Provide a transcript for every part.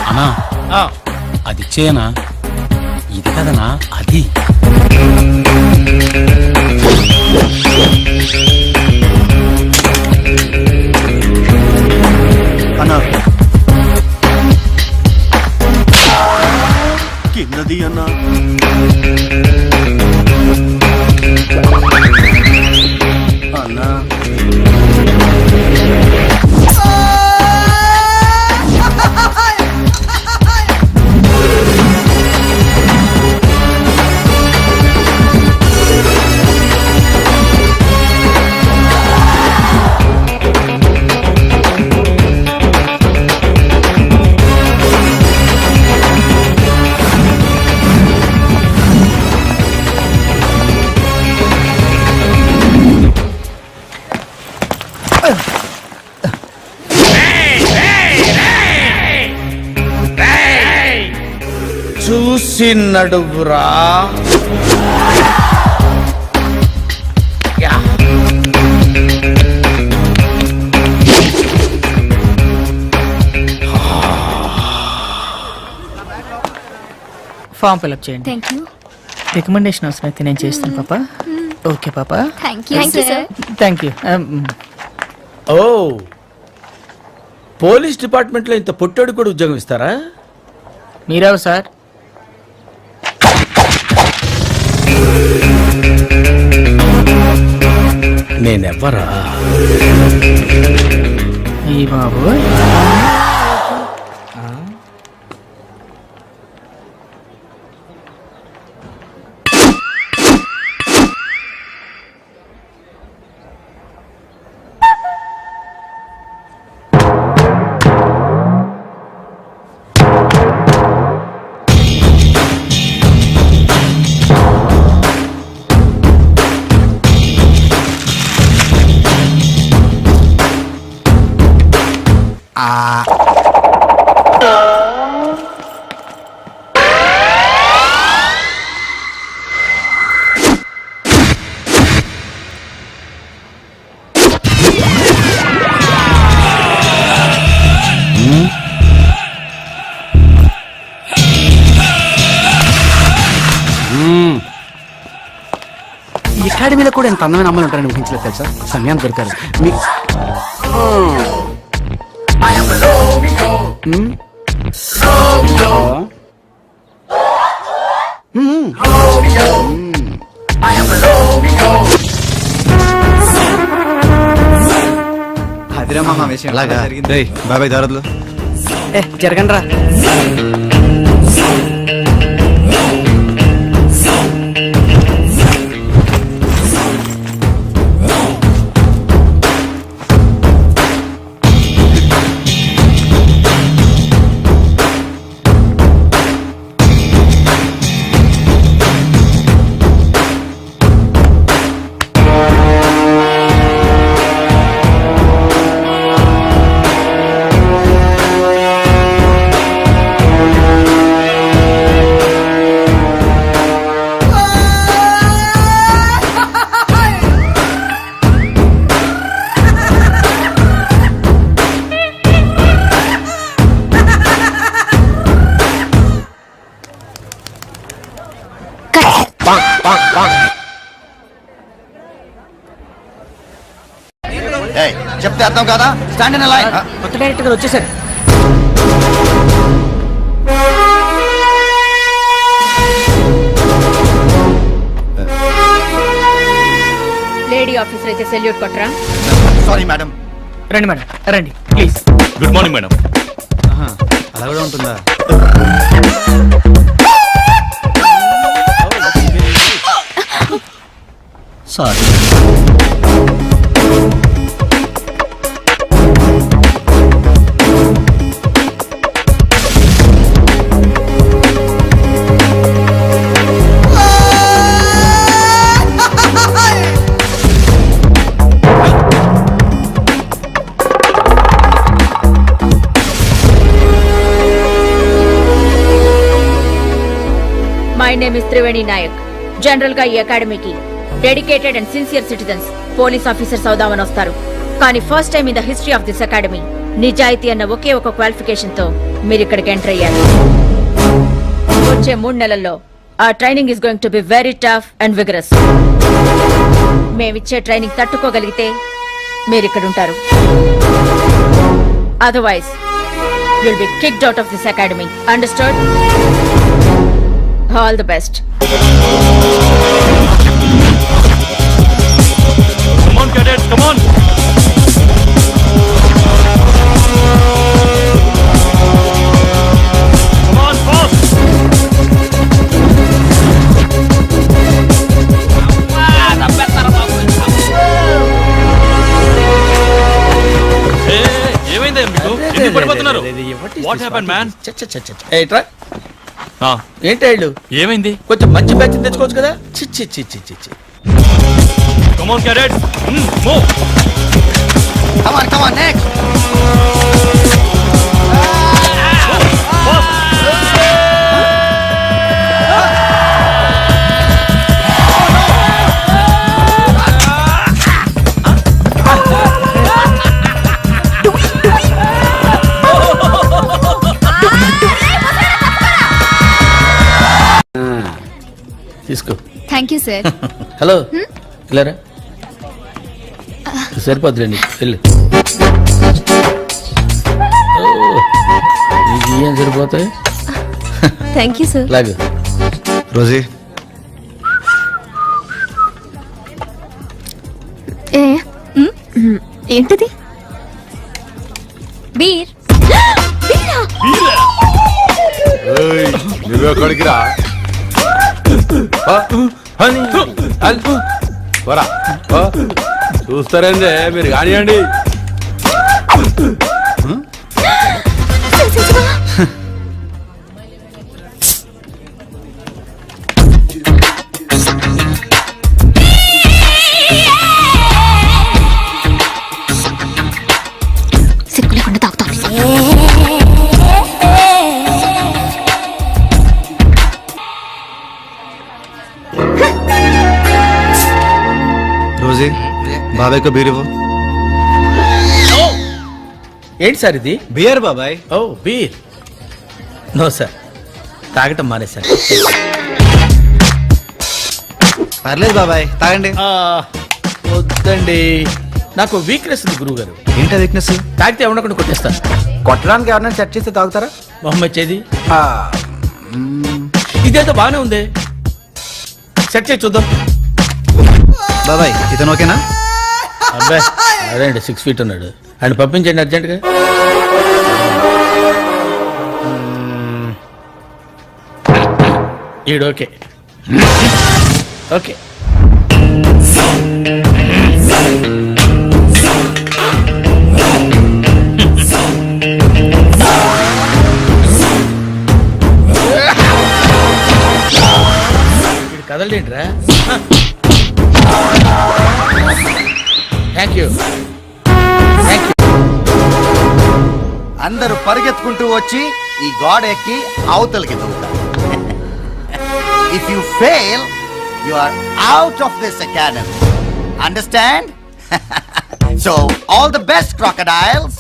అన్నా అది చేయనా, ఇది కదనా అది. అన్నా కిందది అన్నా. అన్నా చూసి నడువురా. ఫామ్ ఫిల్అప్ చేయండి. Thank you. రికమెండేషన్ అవసరం అయితే నేను చేస్తాను పాప. ఓకే పాప. Thank you sir. Thank you. ఓ, పోలీస్ డిపార్ట్మెంట్లో ఇంత పొట్టోడు కూడా ఉద్యోగం ఇస్తారా? మీరెవరు సార్? నేనెవ్వరా? ఈ బాబు ఈ అకాడమీలో కూడా ఎంత అందమైన అమ్మాయిలు ఉంటారని ఊహించలేదు తెలుసా. సమయాన్ని దొరికారు మీ. అదిరా మామ విషయం అలాగా జరిగింది. బాబాయ్ దారద్లు జరగండి రా. చెప్తే అర్థం కదా. Stand in line. కొత్త డైరెక్టర్ గారు వచ్చేసారు. లేడీ ఆఫీసర్ అయితే సెల్యూట్ కొట్టరా. Sorry madam. రండి మేడం రండి ప్లీజ్. Good morning madam. అలా కూడా ఉంటుందా? Sorry. My name is Triveni Nayak. General గా ఈ అకాడమీకి dedicated and sincere citizens police officers అవుదామని వస్తారు. కానీ first time in the history of this academy నిజాయితీ అన్న ఒకే ఒక క్వాలిఫికేషన్ తో మీరు ఇక్కడికి ఎంటర్ అయ్యారు. వచ్చే 3 నెలల్లో ఆ training is going to be very tough and vigorous. మేమిచ్చే ట్రైనింగ్ తట్టుకోగలిగితే మీరు ఇక్కడ ఉంటారు. Otherwise you'll be kicked out of this academy. Understood? All the best. Come on, cadets, come on. Come on, fast. ఏమైందయ్యా మీకు? ఎందుకు పడిపోతున్నారు? What happened, man? ఏట్రా ఏంటి వీళ్ళు? ఏమైంది? కొంచెం మంచి బ్యాచ్ తెచ్చుకోవచ్చు కదా. చి చి చి చి చి చి. Come on, cadets. Move. Come on, next. తీసుకో. Thank you sir. హలో ఇలారా. సరిపోద్దులేండి వెళ్ళు. నీకు ఏం సరిపోతాయి? Thank you sir. లాగు. రోజీ ఏంటిది? బీర్. నువ్వెక్కడికి రా వరా చూస్తారండి మీరు కానివ్వండి. సిగ్గు లేకుండా తాగుతాను. రోజీ బాబాయ్కి బీర్ ఇవ్వు. ఏంటి సార్ ఇది? బియర్ బాబాయ్. ఓ బీర్. నో సార్, తాగటం మానేశారు. పర్లేదు బాబాయ్ తాగండి. వద్దండి, నాకు వీక్నెస్ ఉంది గురువు గారు. ఏంటా వీక్నెస్? తాగితే ఎవడకుండా కొట్టేస్తాను. కొట్టడానికి ఎవరైనా సెట్ చేస్తే తాగుతారా? మొహమ్మద్ చేది ఇదేదో బాగానే ఉంది. సెట్ చేసి చూద్దాం. బాబాయ్ ఇతను ఓకేనా? అబ్బాయి అదేండి 6 feet ఉన్నాడు. ఆయన పంపించండి అర్జెంట్గా. ఈడు ఓకే. ఓకే కదలేంట్రా. Thank you. అందరూ పరిగెత్తుకుంటూ వచ్చి ఈ గోడ ఎక్కి అవతలకి దూకుతారు. If you fail you are out of this academy. Understand? So all the best crocodiles.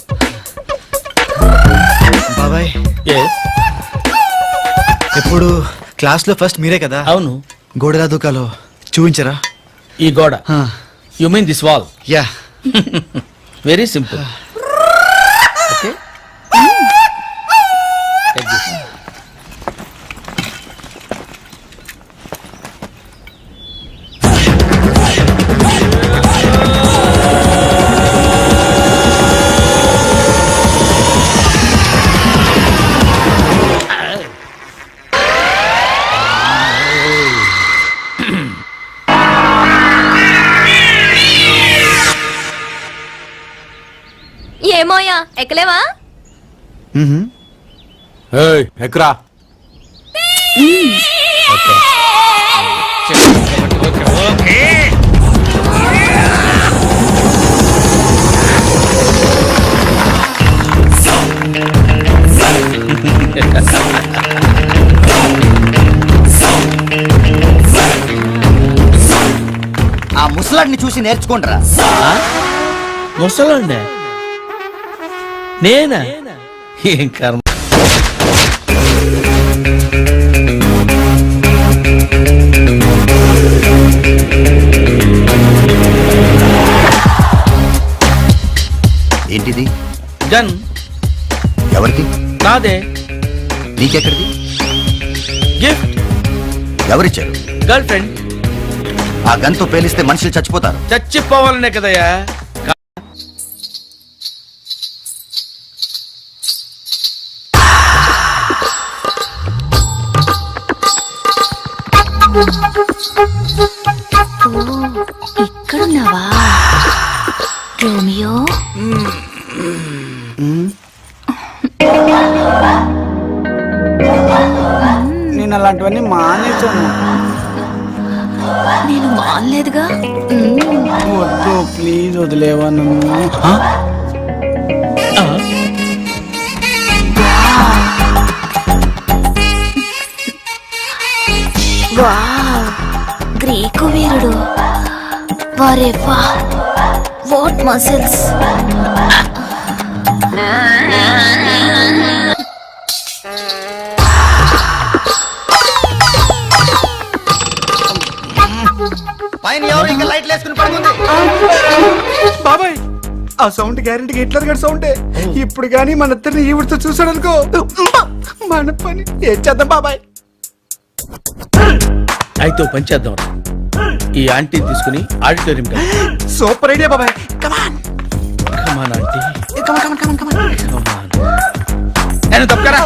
బాబాయ్ ఎప్పుడు క్లాస్ లో ఫస్ట్ మీరే కదా? అవును. గోడలా దూకాలో చూపించరా? ఈ గోడ? You mean this wall? Yeah. Very simple. Okay ఏమోయా ఎక్కలేవా? ఎక్కరా. ముసలాడిని చూసి నేర్చుకుంటారా. ముసలండి నేనా? ఏం కర్మ. ఏంటిది? గన్ ఎవరిది? నాదే. నీకెక్కడిది? గిఫ్ట్. ఎవరిచ్చారు? Girl friend. ఆ గన్తో పేలిస్తే మనుషులు చచ్చిపోతారు. చచ్చిపోవాలనే కదయ్యా. ఇక్కడున్నావా రోమియో? నేను అలాంటివన్నీ మానేశాను. నేను మానలేదుగా. వద్దు ప్లీజ్ వదిలేవా నన్ను. వావ్, గ్రీకు వీరుడు. వారే వా, వాట్ మసిల్స్. పైన ఎవరు ఇంకా లైట్లు వేసుకుని పడుకుంది? బాబాయ్ ఆ సౌండ్ గ్యారెంటీ హిట్లర్ గడి సౌండే. ఇప్పుడు గానీ మన ఇద్దరిని ఈవిడితో చూసాడు అనుకో మన పని ఏం చేద్దాం బాబాయ్. అయితే ఓ పని చేద్దాం. ఈ ఆంటీని తీసుకుని ఆడిటోరియం సూపర్ ఐడియా బాబాయ్. కమాన్ కమాన్ ఆంటీ. కమాన్ కమాన్ కమాన్ కమాన్. నేను తప్పకరా.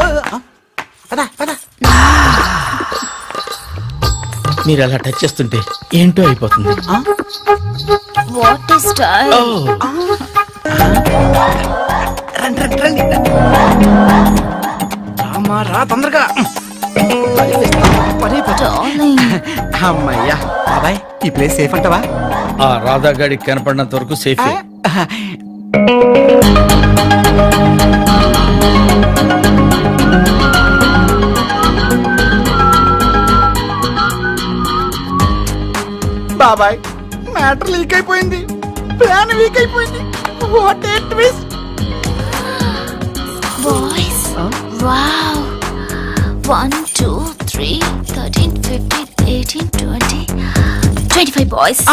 పద పద. మీరు అలా టచ్ చేస్తుంటే ఏంటో అయిపోతుంది. What is style. రండి రండి రండి. రామా రా తొందరగా. డార్లింగ్. అమ్మయ్యా బాబాయ్ ఈ ప్లేస్ సేఫ్ అంటావా? ఆ రాధాగాడికి కనపడినంత వరకు సేఫ్. బాబాయ్ మ్యాటర్ లీక్ అయిపోయింది. ప్లాన్ వీక్ అయిపోయింది. What a twist. Boys wow. 1 2 3 13 15 18 20 25 boys.